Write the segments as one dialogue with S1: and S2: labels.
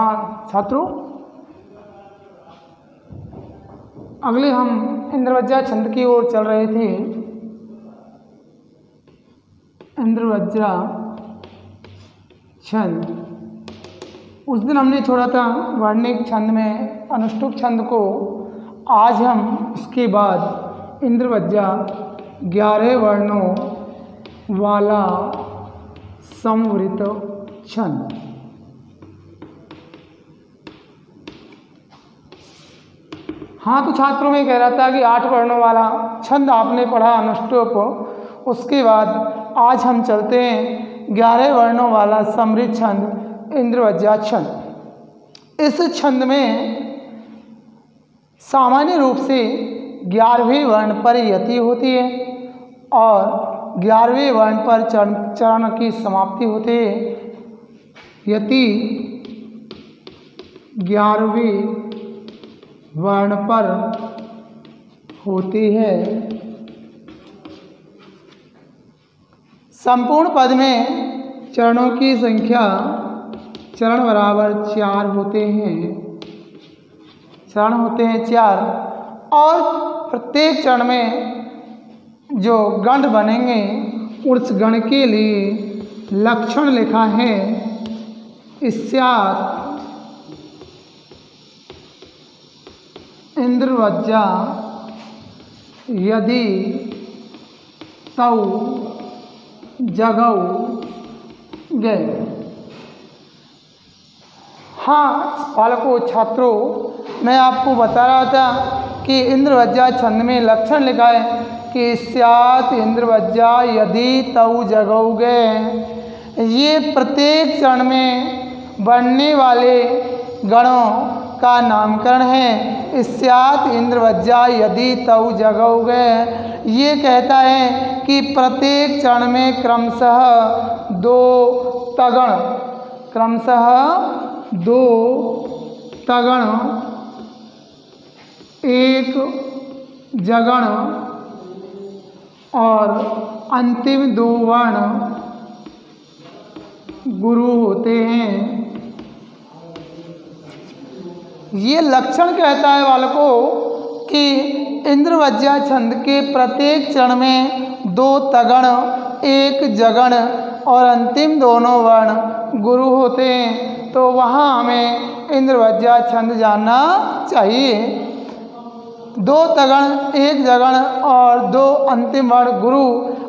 S1: हाँ छात्रों, अगले हम इंद्रवज्जा छंद की ओर चल रहे थे। इंद्रवज्जा छंद, उस दिन हमने छोड़ा था वर्णिक छंद में अनुष्टुप छंद को। आज हम उसके बाद इंद्रवज्जा 11 वर्णों वाला समवृत छंद। हाँ, तो छात्रों में कह रहा था कि 8 वर्णों वाला छंद आपने पढ़ा अनुष्टुप। उसके बाद आज हम चलते हैं 11 वर्णों वाला समृत छंद इंद्रवज्जा छंद। इस छंद में सामान्य रूप से 11वें वर्ण पर यति होती है और 11वें वर्ण पर चरण की समाप्ति होती है। यति 11वें वर्ण पर होती है। संपूर्ण पद में चरणों की संख्या चरण बराबर 4 होते हैं। चरण होते हैं 4 और प्रत्येक चरण में जो गण बनेंगे उस गण के लिए लक्षण लिखा है। स्यात् इंद्रवज्जा यदि तौ जगौ गए। हाँ बालकों, छात्रों, मैं आपको बता रहा था कि इंद्रवज्जा छंद में लक्षण लिखा है कि स्यात् इंद्रवज्जा यदि तौ जगौ गए। ये प्रत्येक चरण में बढ़ने वाले गणों का नामकरण है। स्यात् इंद्रवज्जा यदि तौ जगौ गए, ये कहता है कि प्रत्येक चरण में क्रमशः 2 तगण, 1 जगण और अंतिम 2 वर्ण गुरु होते हैं। ये लक्षण कहता है बालकों कि इंद्रवज्जा छंद के प्रत्येक चरण में 2 तगण, 1 जगण और अंतिम दोनों वर्ण गुरु होते हैं। तो वहाँ हमें इंद्रवज्जा छंद जानना चाहिए। 2 तगण, 1 जगण और 2 अंतिम वर्ण गुरु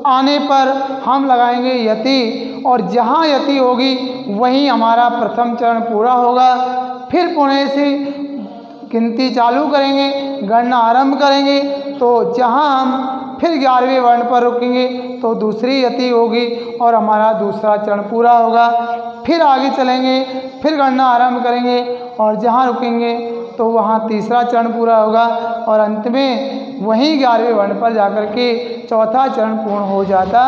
S1: आने पर हम लगाएंगे यति, और जहाँ यति होगी वहीं हमारा प्रथम चरण पूरा होगा। फिर पुणे से गिनती चालू करेंगे, गणना आरंभ करेंगे। तो जहाँ हम फिर 11वें वर्ण पर रुकेंगे तो दूसरी यति होगी और हमारा दूसरा चरण पूरा होगा। फिर आगे चलेंगे, फिर गणना आरंभ करेंगे और जहाँ रुकेंगे तो वहाँ तीसरा चरण पूरा होगा और अंत में वहीं 11वें वर्ण पर जाकर के चौथा चरण पूर्ण हो जाता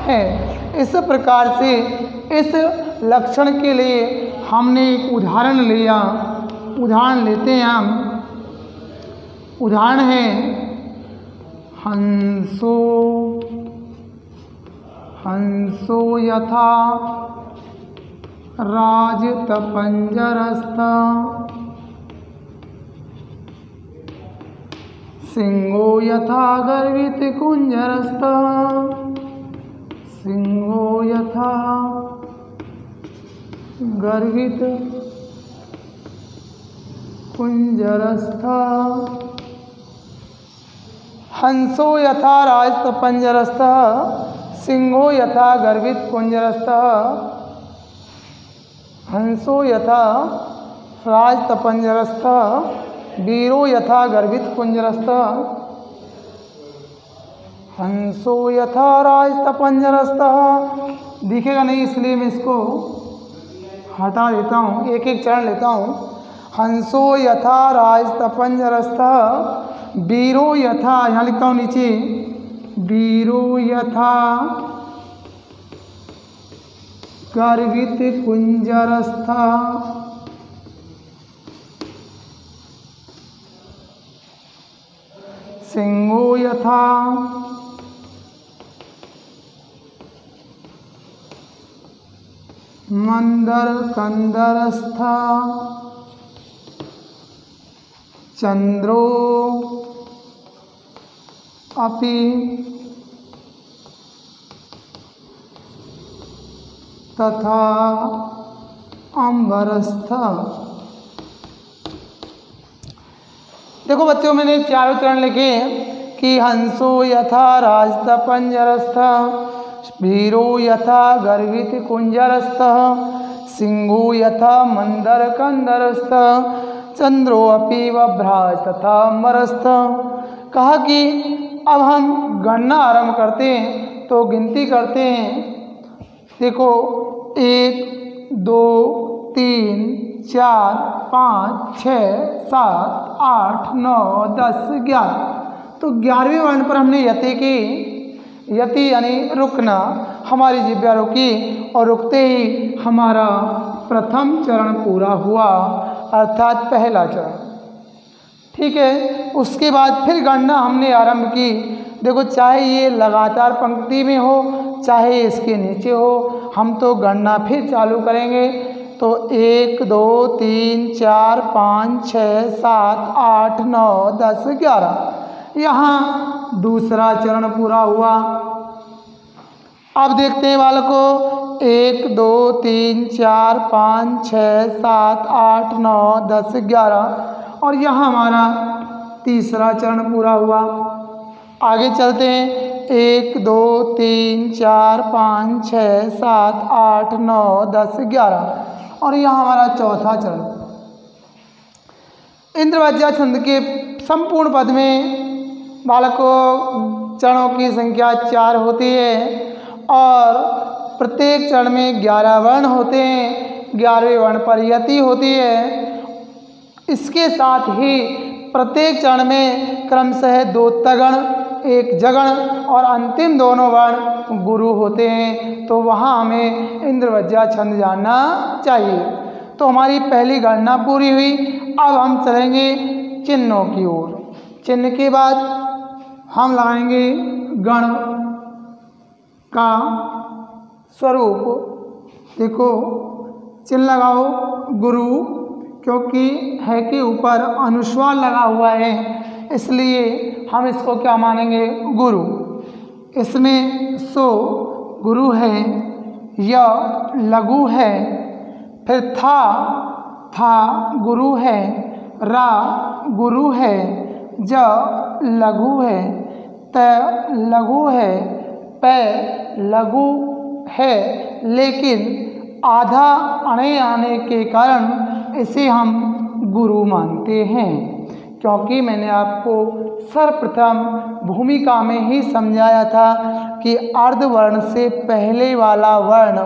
S1: है। इस प्रकार से इस लक्षण के लिए हमने एक उदाहरण लिया। उदाहरण लेते हैं हम। उदाहरण है हंसो यथा राजतपंजरस्थ सिंहो यथा गर्वित कुंजरस्थ। सिंहो यथा गर्वित कुंजरस्थ। हंसो यथा राजतपंजरस्थ सिंहो यथा गर्वित कुंजरस्थ। हंसो यथा राजतपंजरस्थ वीरो यथा गर्वित कुंजरस्थ। हंसो यथा राजतपंजरस्थ दिखेगा नहीं, इसलिए मैं इसको हटा देता हूँ, एक एक चरण लेता हूँ। हंसो यथा राजतपंजरस्थ वीरो यथा, यहाँ लिखता हूँ नीचे, वीरो यथा गर्वित कुंजरस्थ। सिंहो यथा मंदर कंदरस्थ चंद्रो अपि तथा अंबरस्थ। देखो बच्चों, मैंने चारों चरण लिखे कि हंसो यथा राजत पंजरस्थ, वीरो यथा गर्वित कुंजरस्थ, सिंहो यथा मंदर कंदरस्थ, चंद्रो अपि वभ्राज तथा अम्बरस्थ। कहा कि अब हम गणना आरंभ करते हैं, तो गिनती करते हैं। देखो 1 2 3 4 5 6 7 8 9 10 11। तो 11वें वर्ण पर हमने यति की। यति यानी रुकना, हमारी जिह्वा रुकी और रुकते ही हमारा प्रथम चरण पूरा हुआ, अर्थात पहला चरण। ठीक है, उसके बाद फिर गणना हमने आरंभ की। देखो, चाहे ये लगातार पंक्ति में हो, चाहे इसके नीचे हो, हम तो गणना फिर चालू करेंगे। तो 1 2 3 4 5 6 7 8 9 10 11, यहाँ दूसरा चरण पूरा हुआ। अब देखते हैं बालकों, 1 2 3 4 5 6 7 8 9 10 11, और यहाँ हमारा तीसरा चरण पूरा हुआ। आगे चलते हैं, 1 2 3 4 5 6 7 8 9 10 11, और यहाँ हमारा चौथा चरण। इंद्रवज्जा छंद के संपूर्ण पद में बालकों चरणों की संख्या 4 होती है, और प्रत्येक चरण में 11 वर्ण होते हैं। 11वें वर्ण पर यति होती है। इसके साथ ही प्रत्येक चरण में क्रमशः 2 तगण, 1 जगण और अंतिम दोनों वर्ण गुरु होते हैं। तो वहाँ हमें इंद्रवज्जा छंद जानना चाहिए। तो हमारी पहली गणना पूरी हुई। अब हम चलेंगे चिन्हों की ओर। चिन्ह के बाद हम लगाएंगे गण का स्वरूप। देखो, चिन्ह लगाओ गुरु, क्योंकि है के ऊपर अनुस्वार लगा हुआ है, इसलिए हम इसको क्या मानेंगे? गुरु। इसमें सो गुरु है, य लघु है, फिर था गुरु है, रा गुरु है, ज लघु है, त लघु है, प लघु है, लेकिन आधा अणे आने के कारण इसे हम गुरु मानते हैं, क्योंकि मैंने आपको सर्वप्रथम भूमिका में ही समझाया था कि अर्धवर्ण से पहले वाला वर्ण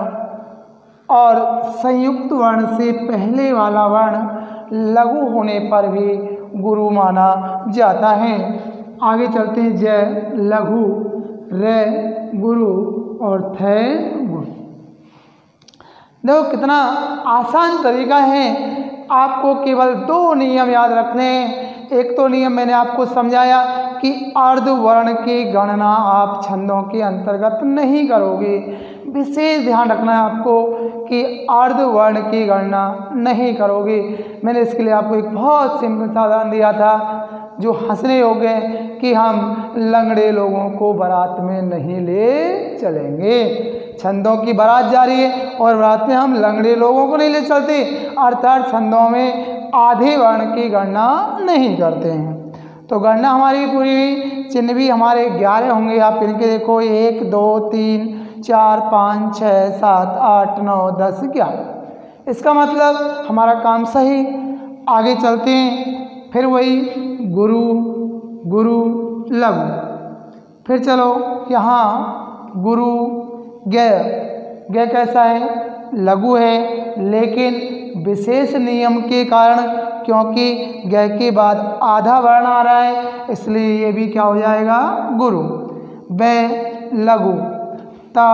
S1: और संयुक्त वर्ण से पहले वाला वर्ण लघु होने पर भी गुरु माना जाता है। आगे चलते हैं। ज लघु, रे गुरु और थे गुरु। देखो कितना आसान तरीका है। आपको केवल 2 नियम याद रखने हैं। एक तो नियम मैंने आपको समझाया कि अर्धवर्ण की गणना आप छंदों के अंतर्गत नहीं करोगे। विशेष ध्यान रखना है आपको कि अर्धवर्ण की गणना नहीं करोगे। मैंने इसके लिए आपको एक बहुत सिंपल साधन दिया था, जो हंसने हो गए कि हम लंगड़े लोगों को बारात में नहीं ले चलेंगे। छंदों की बारात जा रही है और बारात में हम लंगड़े लोगों को नहीं ले चलते, अर्थात छंदों में आधे वर्ण की गणना नहीं करते हैं। तो गणना हमारी पूरी हुई। चिन्ह भी हमारे 11 होंगे। आप इनके देखो, 1 2 3 4 5 6 7 8 9 10 11। इसका मतलब हमारा काम सही। आगे चलते हैं। फिर वही गुरु, गुरु लघु। फिर चलो यहाँ गुरु ग। ग कैसा है? लघु है, लेकिन विशेष नियम के कारण, क्योंकि ग के बाद आधा वर्ण आ रहा है, इसलिए ये भी क्या हो जाएगा? गुरु। ब लघु, ता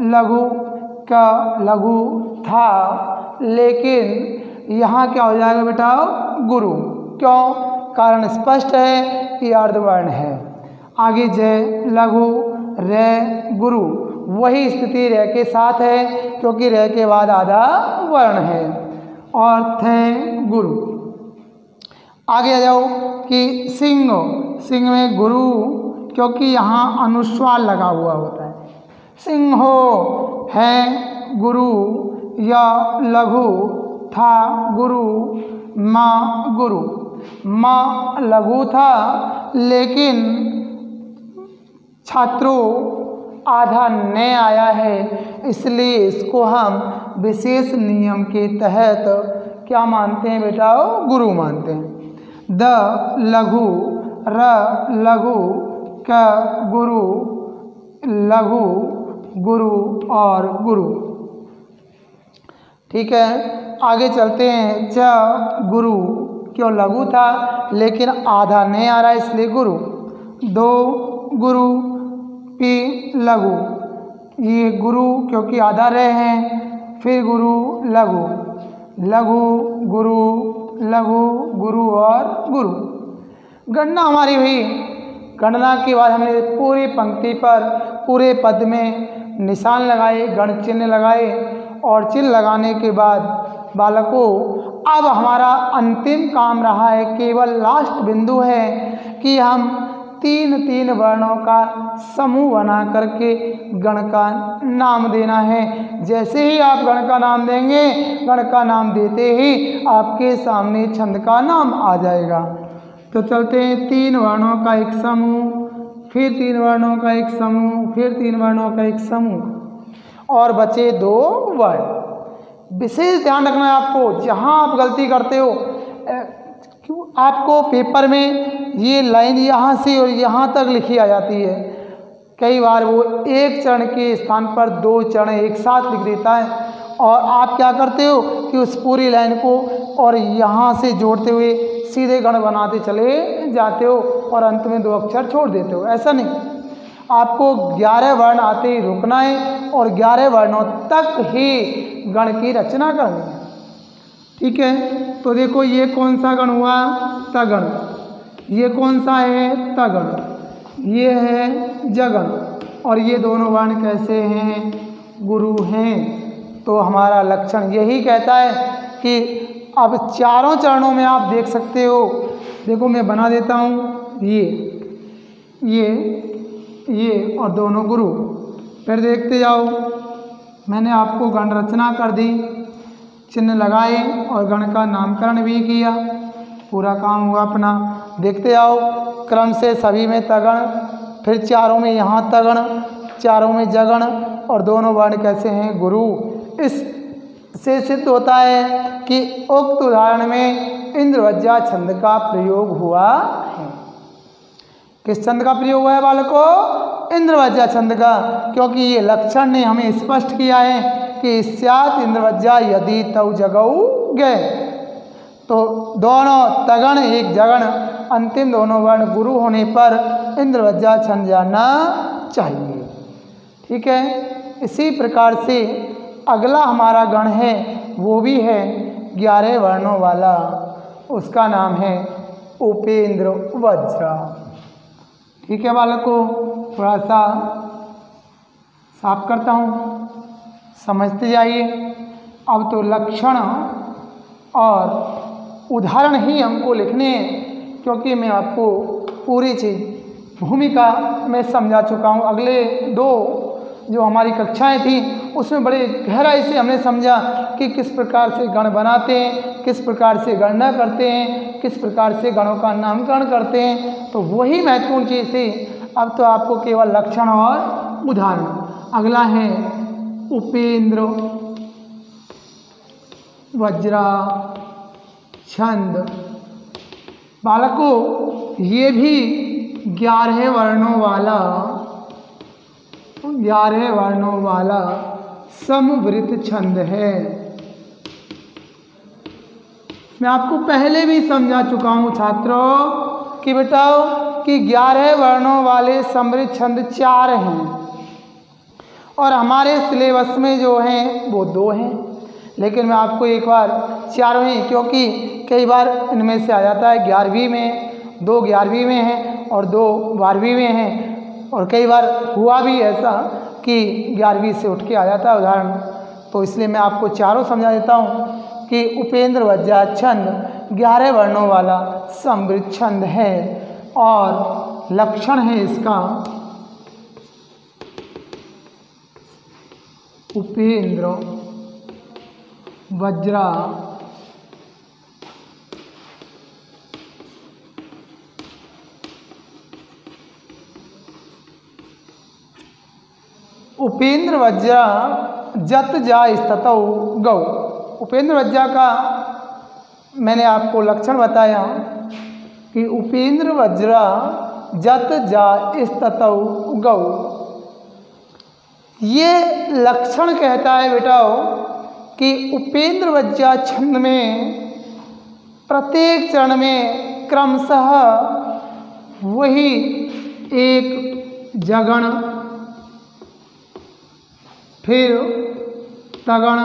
S1: लघु, का लघु, था, लेकिन यहाँ क्या हो जाएगा बेटा? गुरु। क्यों? कारण स्पष्ट है कि अर्धवर्ण है। आगे ज लघु, रे गुरु वही स्थिति रह के साथ है, क्योंकि रह के बाद आधा वर्ण है। और थे गुरु। आगे आ जाओ कि सिंह, सिंह में गुरु, क्योंकि यहाँ अनुस्वार लगा हुआ होता है। सिंहो है गुरु, या लघु था गुरु, माँ गुरु। माँ लघु था, लेकिन छात्रों आधा न आया है, इसलिए इसको हम विशेष नियम के तहत क्या मानते हैं बेटाओ? गुरु मानते हैं। द लघु, र लघु, क गुरु, लघु गुरु और गुरु। ठीक है, आगे चलते हैं। च गुरु, क्यों लघु था लेकिन आधा नहीं आ रहा इसलिए गुरु। दो गुरु, पी लघु, ये गुरु क्योंकि आधा रहे हैं, फिर गुरु लघु, लघु गुरु, लघु गुरु और गुरु। गणना हमारी हुई। गणना के बाद हमने पूरी पंक्ति पर पूरे पद में निशान लगाए, गण चिन्ह लगाए, और चिन्ह लगाने के बाद बालकों अब हमारा अंतिम काम रहा है, केवल लास्ट बिंदु है कि हम तीन तीन वर्णों का समूह बना करके गण का नाम देना है। जैसे ही आप गण का नाम देंगे, गण का नाम देते ही आपके सामने छंद का नाम आ जाएगा। तो चलते हैं, तीन वर्णों का एक समूह, फिर तीन वर्णों का एक समूह, फिर तीन वर्णों का एक समूह, और बचे दो वर्ण। विशेष ध्यान रखना है आपको, जहाँ आप गलती करते हो, आपको पेपर में ये लाइन यहाँ से और यहाँ तक लिखी आ जाती है। कई बार वो एक चरण के स्थान पर दो चरण एक साथ लिख देता है, और आप क्या करते हो कि उस पूरी लाइन को और यहाँ से जोड़ते हुए सीधे गण बनाते चले जाते हो, और अंत में दो अक्षर छोड़ देते हो। ऐसा नहीं, आपको 11 वर्ण आते ही रुकना है और 11 वर्णों तक ही गण की रचना करनी है। ठीक है, तो देखो ये कौन सा गण हुआ? तगण। ये कौन सा है? तगण। ये है जगण, और ये दोनों वर्ण कैसे हैं? गुरु हैं। तो हमारा लक्षण यही कहता है कि अब चारों चरणों में आप देख सकते हो। देखो मैं बना देता हूँ, ये और दोनों गुरु। फिर देखते जाओ, मैंने आपको गण रचना कर दी, चिन्ह लगाए और गण का नामकरण भी किया, पूरा काम हुआ अपना। देखते आओ क्रम से, सभी में तगण, फिर चारों में यहाँ तगण, चारों में जगण, और दोनों वर्ण कैसे हैं? गुरु। इससे सिद्ध होता है कि उक्त उदाहरण में इंद्रवज्जा छंद का प्रयोग हुआ है। किस छंद का प्रयोग हुआ है बालकों? इंद्रवज्जा छंद का, क्योंकि ये लक्षण ने हमें स्पष्ट किया है कि स्यात् इंद्रवज्जा यदि तौ जगऊ गए। तो दोनों तगण एक जगण, अंतिम दोनों वर्ण गुरु होने पर इंद्रवज्जा छंद जाना चाहिए। ठीक है, इसी प्रकार से अगला हमारा गण है, वो भी है 11 वर्णों वाला, उसका नाम है उपेंद्र वज्र। ठीक है बालकों, थोड़ा सा साफ करता हूँ, समझते जाइए। अब तो लक्षण और उदाहरण ही हमको लिखने हैं, क्योंकि मैं आपको पूरी चीज़ भूमिका में समझा चुका हूँ। अगले दो जो हमारी कक्षाएं थी उसमें बड़े गहराई से हमने समझा कि किस प्रकार से गण बनाते हैं, किस प्रकार से गणना करते हैं, किस प्रकार से गणों का नामकरण करते हैं। तो वही महत्वपूर्ण चीज़ थी। अब तो आपको केवल लक्षण और उदाहरण। अगला है उपेंद्र वज्रा छंद। बालकों ये भी 11 वर्णों वाला समवृत छंद है। मैं आपको पहले भी समझा चुका हूँ छात्रों कि बेटाओ कि 11 वर्णों वाले समवृत छंद 4 हैं, और हमारे सिलेबस में जो हैं वो 2 हैं। लेकिन मैं आपको एक बार 4वें, क्योंकि कई बार इनमें से आ जाता है 11वीं में, 2 11वीं में हैं और 2 12वीं में हैं। और कई बार हुआ भी ऐसा कि 11वीं से उठ के आ जाता है उदाहरण, तो इसलिए मैं आपको चारों समझा देता हूँ कि उपेंद्र वज्जा छंद 11 वर्णों वाला समृद्ध छंद है और लक्षण है इसका उपेंद्र वज्रा उपेंद्र वज्रा जत जा स्थितौ गौ। उपेंद्र वज्रा का मैंने आपको लक्षण बताया कि उपेंद्र वज्रा जत जा स्थितौ गौ। ये लक्षण कहता है बेटाओ कि उपेंद्र वज्रा छंद में प्रत्येक चरण में क्रमशः वही एक जगण, फिर तगण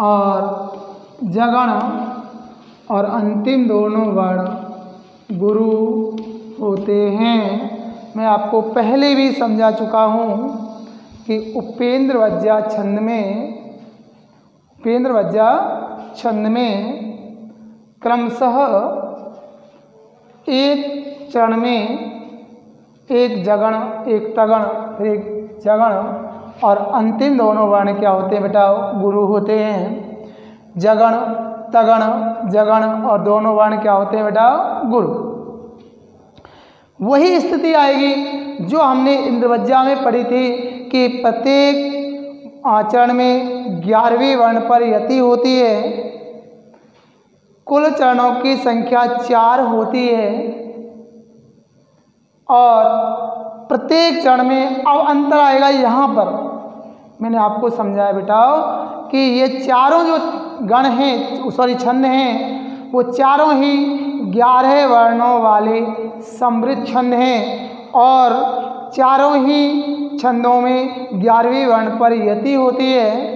S1: और जगण और अंतिम दोनों वर्ण गुरु होते हैं। मैं आपको पहले भी समझा चुका हूँ कि उपेंद्र वज्रा छंद में क्रमशः एक चरण में एक जगण, एक तगण, फिर एक जगण और अंतिम दोनों वर्ण क्या होते हैं बेटा? गुरु होते हैं। जगण, तगण, जगण और दोनों वर्ण क्या होते हैं बेटा? गुरु। वही स्थिति आएगी जो हमने इंद्रवज्जा में पढ़ी थी कि प्रत्येक आचरण में 11वें वर्ण पर यति होती है। कुल चरणों की संख्या 4 होती है और प्रत्येक चरण में अब अंतर आएगा। यहाँ पर मैंने आपको समझाया बेटा कि ये चारों जो गण हैं, सॉरी छंद हैं, वो चारों ही 11 वर्णों वाले समृद्ध छंद हैं और चारों ही छंदों में 11वें वर्ण पर यति होती है।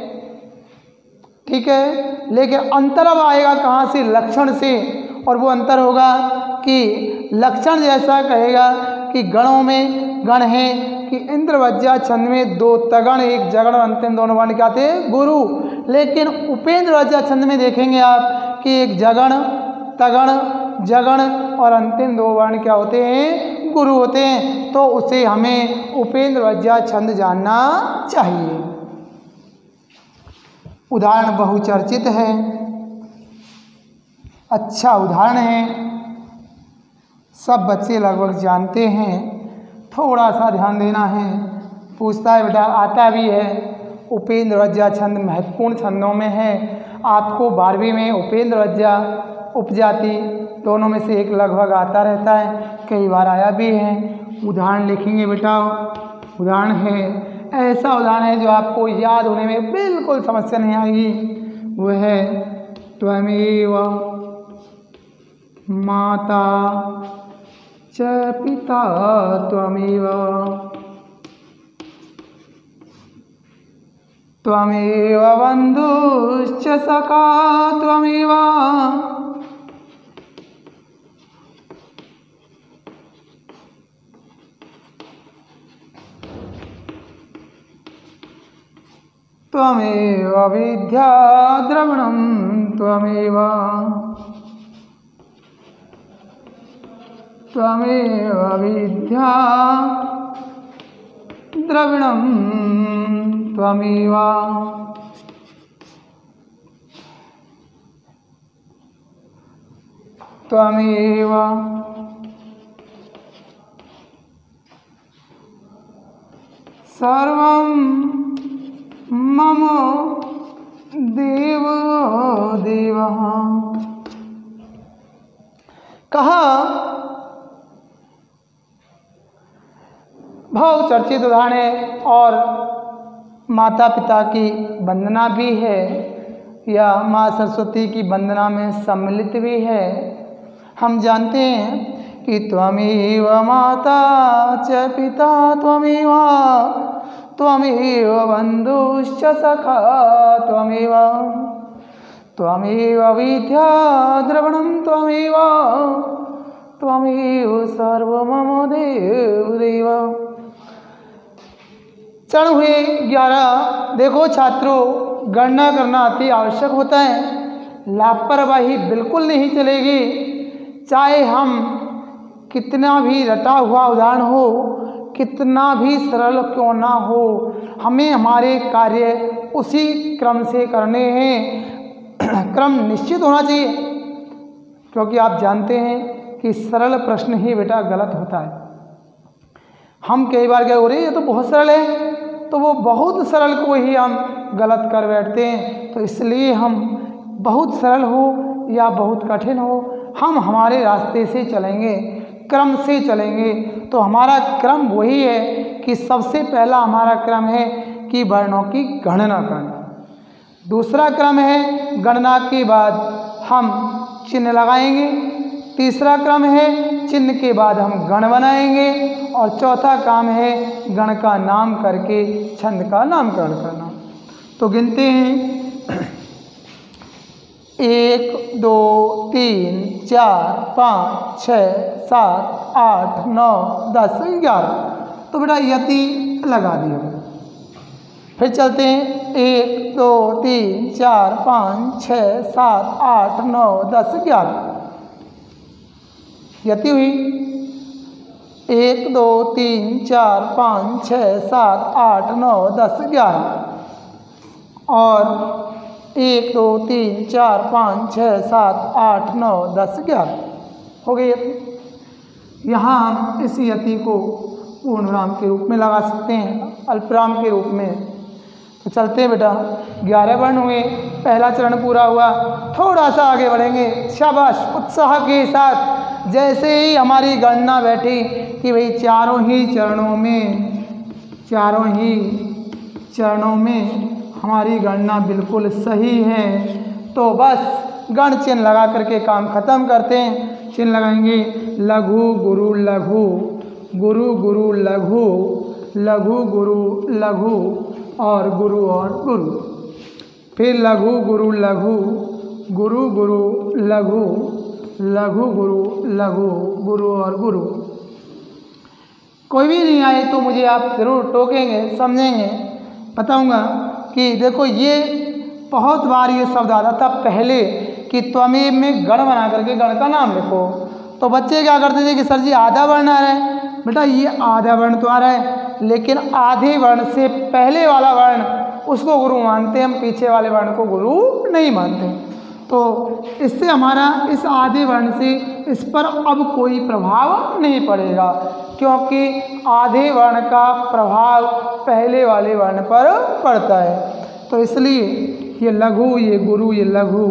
S1: ठीक है, लेकिन अंतर अब आएगा कहाँ से? लक्षण से। और वो अंतर होगा कि लक्षण जैसा कहेगा कि गणों में गण हैं कि इंद्रवज्जा छंद में 2 तगण, 1 जगण और अंतिम दोनों वर्ण क्या थे? गुरु। लेकिन उपेंद्र वज्जा छंद में देखेंगे आप कि 1 जगण, तगण, जगण और अंतिम 2 वर्ण क्या होते हैं? गुरु होते हैं। तो उसे हमें उपेंद्र वज्जा छंद जानना चाहिए। उदाहरण बहुचर्चित है, अच्छा उदाहरण है, सब बच्चे लगभग जानते हैं। थोड़ा सा ध्यान देना है। पूछता है बेटा, आता भी है। उपेंद्र वज्जा छंद महत्वपूर्ण छंदों में है। आपको 12वीं में उपेंद्र वज्जा उपजाति दोनों में से एक लगभग आता रहता है, कई बार आया भी है। उदाहरण लिखेंगे बेटा। उदाहरण है, ऐसा उदाहरण है जो आपको याद होने में बिल्कुल समस्या नहीं आएगी। वो है त्वमेव माता च पिता त्वमेव, त्वमेव बन्धुश्च सखा त्वमेव, त्वमेव विद्या द्रविणं त्वमेव, त्वमेव विद्या द्रविणं त्वमेव, त्वमेव सर्वं मम देव देवः। कहा बहुचर्चित उदाहरण है और माता पिता की वंदना भी है या माँ सरस्वती की वंदना में सम्मिलित भी है। हम जानते हैं कि त्वमेव माता च पिता त्वमेव, त्वमेव बन्धुश्च सखा त्वमेव, त्वमेव विद्या द्रविणं त्वमेव, त्वमेव सर्वं मम देव देव। चरण हुए 11। देखो छात्रों, गणना करना अति आवश्यक होता है। लापरवाही बिल्कुल नहीं चलेगी। चाहे हम कितना भी रटा हुआ उदाहरण हो, कितना भी सरल क्यों ना हो, हमें हमारे कार्य उसी क्रम से करने हैं। क्रम निश्चित होना चाहिए, क्योंकि आप जानते हैं कि सरल प्रश्न ही बेटा गलत होता है। हम कई बार क्या हो रहे ये तो बहुत सरल है, तो वो बहुत सरल को ही हम गलत कर बैठते हैं। तो इसलिए हम बहुत सरल हो या बहुत कठिन हो, हम हमारे रास्ते से चलेंगे, क्रम से चलेंगे। तो हमारा क्रम वही है कि सबसे पहला हमारा क्रम है कि वर्णों की गणना करना। दूसरा क्रम है गणना के बाद हम चिन्ह लगाएंगे। तीसरा क्रम है चिन्ह के बाद हम गण बनाएंगे। और चौथा काम है गण का नाम करके छंद का नामकरण करना। तो गिनते हैं 1 2 3 4 5 6 7 8 9 10 11। तो बेटा यति लगा दिया। फिर चलते हैं 1 2 3 4 5 6 7 8 9 10 11। यति हुई 1 2 3 4 5 6 7 8 9 10 11। और 1 2 3 4 5 6 7 8 9 10 11 हो गई यति। यहाँ हम इस यति को पूर्णविराम के रूप में लगा सकते हैं, अल्पविराम के रूप में। तो चलते हैं बेटा, 11 वर्ण हुए, पहला चरण पूरा हुआ। थोड़ा सा आगे बढ़ेंगे, शाबाश, उत्साह के साथ। जैसे ही हमारी गणना बैठी कि भाई चारों ही चरणों में हमारी गणना बिल्कुल सही है, तो बस गण चिन्ह लगा करके काम खत्म करते हैं। चिन्ह लगाएंगे लघु गुरु लघु, गुरु गुरु लघु, लघु गुरु लघु और गुरु। फिर लघु गुरु लघु, गुरु गुरु लघु, लघु गुरु लघु, गुरु और गुरु। कोई भी नहीं आए तो मुझे आप ज़रूर टोकेंगे, समझेंगे। बताऊंगा कि देखो ये बहुत बार ये शब्द आता था पहले कि त्वमेव में गण बना करके गण का नाम लिखो। तो बच्चे क्या करते थे कि सर जी आधा वर्ण आ रहा है। बेटा ये आधा वर्ण तो आ रहा है, लेकिन आधे वर्ण से पहले वाला वर्ण उसको गुरु मानते हैं, हम पीछे वाले वर्ण को गुरु नहीं मानते। तो इससे हमारा इस आधे वर्ण से इस पर अब कोई प्रभाव नहीं पड़ेगा, क्योंकि आधे वर्ण का प्रभाव पहले वाले वर्ण पर पड़ता है। तो इसलिए ये लघु, ये गुरु, ये लघु,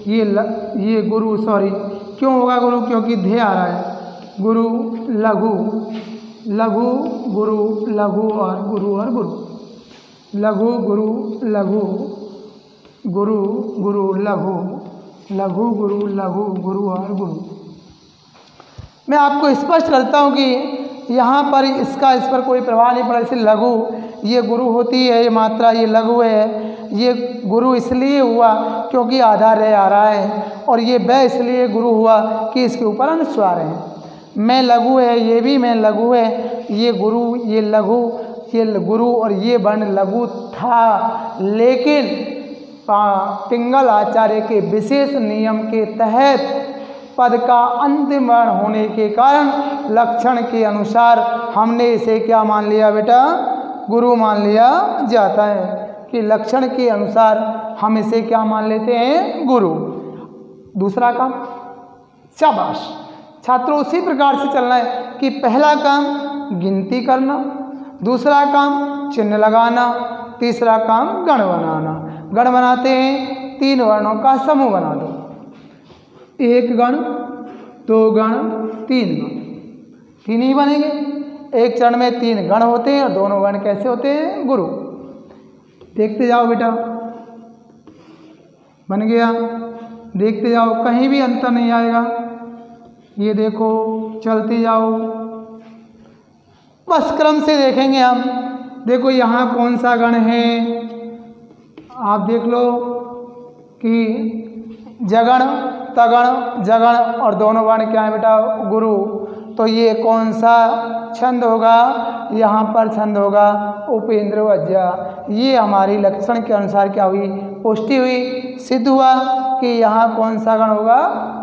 S1: ये गुरु, सॉरी क्यों होगा गुरु, क्योंकि धे आ रहा है। गुरु लघु, लघु गुरु लघु और गुरु, लघु गुरु लघु, गुरु गुरु लघु, लघु गुरु लघु, गुरु और गुरु। मैं आपको स्पष्ट करता हूँ कि यहाँ पर इस पर कोई प्रभाव नहीं पड़ा। इसलिए लघु ये गुरु होती है, ये मात्रा ये लघु है। ये गुरु इसलिए हुआ क्योंकि आधा रे आ रहा है, और ये ब इसलिए गुरु हुआ कि इसके ऊपर अनुस्वार है। मैं लघु है, ये भी मैं लघु है, ये गुरु, ये लघु, ये गुरु और ये वर्ण लघु था। लेकिन पिंगल आचार्य के विशेष नियम के तहत पद का अंतिम वर्ण होने के कारण लक्षण के अनुसार हमने इसे क्या मान लिया बेटा, गुरु मान लिया जाता है। कि लक्षण के अनुसार हम इसे क्या मान लेते हैं, गुरु। दूसरा काम, शाबाश छात्रों, उसी प्रकार से चलना है कि पहला काम गिनती करना, दूसरा काम चिन्ह लगाना, तीसरा काम गण बनाना। गण बनाते हैं, 3 वर्णों का समूह बना दो। 1 गण, 2 गण, 3 गण, 3 ही बनेंगे। एक चरण में 3 गण होते हैं और दोनों गण कैसे होते हैं, गुरु। देखते जाओ बेटा, बन गया, देखते जाओ, कहीं भी अंतर नहीं आएगा। ये देखो, चलते जाओ, बस क्रम से देखेंगे हम। देखो यहाँ कौन सा गण है, आप देख लो कि जगण, तगण, जगण और दोनों वर्ण क्या है बेटा, गुरु। तो ये कौन सा छंद होगा, यहाँ पर छंद होगा उपेंद्र वज्या। ये हमारी लक्षण के अनुसार क्या हुई, पुष्टि हुई, सिद्ध हुआ कि यहाँ कौन सा गण होगा,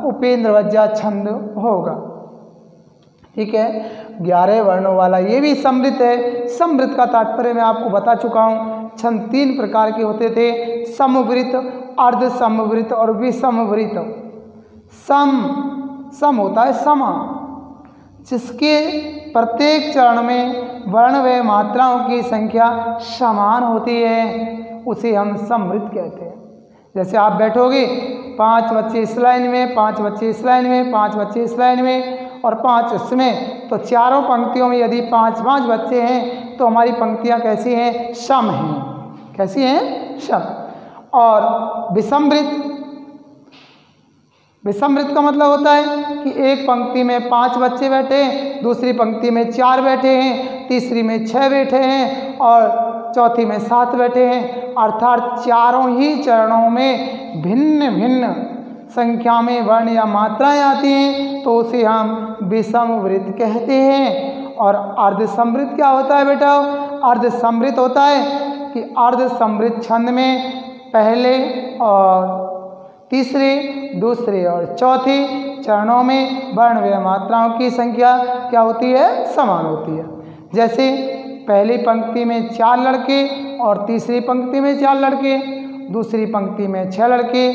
S1: उपेंद्र वज्या छंद होगा। ठीक है, 11 वर्णों वाला ये भी समृत है। समृत का तात्पर्य मैं आपको बता चुका हूँ। छंद 3 प्रकार के होते थे, समवृत, अर्ध समवृत और विषमवृत। सम होता है समा, जिसके प्रत्येक चरण में वर्ण व मात्राओं की संख्या समान होती है, उसे हम समृत कहते हैं। जैसे आप बैठोगे, 5 बच्चे इस लाइन में, 5 बच्चे इस लाइन में, 5 बच्चे इस लाइन में और 5 इसमें, तो चारों पंक्तियों में यदि 5-5 बच्चे हैं तो हमारी पंक्तियां कैसी हैं, सम हैं। कैसी हैं, सम। और विषमृत का मतलब होता है कि एक पंक्ति में 5 बच्चे बैठे हैं, दूसरी पंक्ति में 4 बैठे हैं, तीसरी में 6 बैठे हैं और चौथी में 7 बैठे हैं। अर्थात चारों ही चरणों में भिन्न भिन्न संख्या में वर्ण या मात्राएं आती हैं, तो उसे हम विषमवृत कहते हैं। और अर्धसमृत क्या होता है बेटा, अर्धसमृत होता है कि अर्धसमृत छंद में पहले और तीसरे, दूसरे और चौथे चरणों में वर्ण व मात्राओं की संख्या क्या होती है, समान होती है। जैसे पहली पंक्ति में 4 लड़के और तीसरी पंक्ति में 4 लड़के, दूसरी पंक्ति में 6 लड़के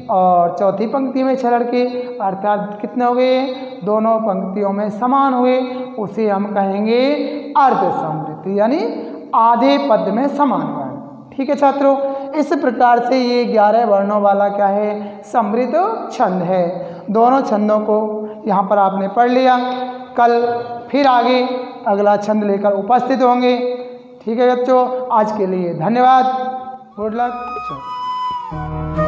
S1: और चौथी पंक्ति में 6 लड़के, अर्थात कितने हो गए, दोनों पंक्तियों में समान हुए, उसे हम कहेंगे अर्धसमृत, यानी आधे पद में समान वर्ण। ठीक है छात्रों, इस प्रकार से ये 11 वर्णों वाला क्या है, समृत छंद है। दोनों छंदों को यहाँ पर आपने पढ़ लिया। कल फिर आगे अगला छंद लेकर उपस्थित होंगे। ठीक है बच्चों, आज के लिए धन्यवाद। Good luck.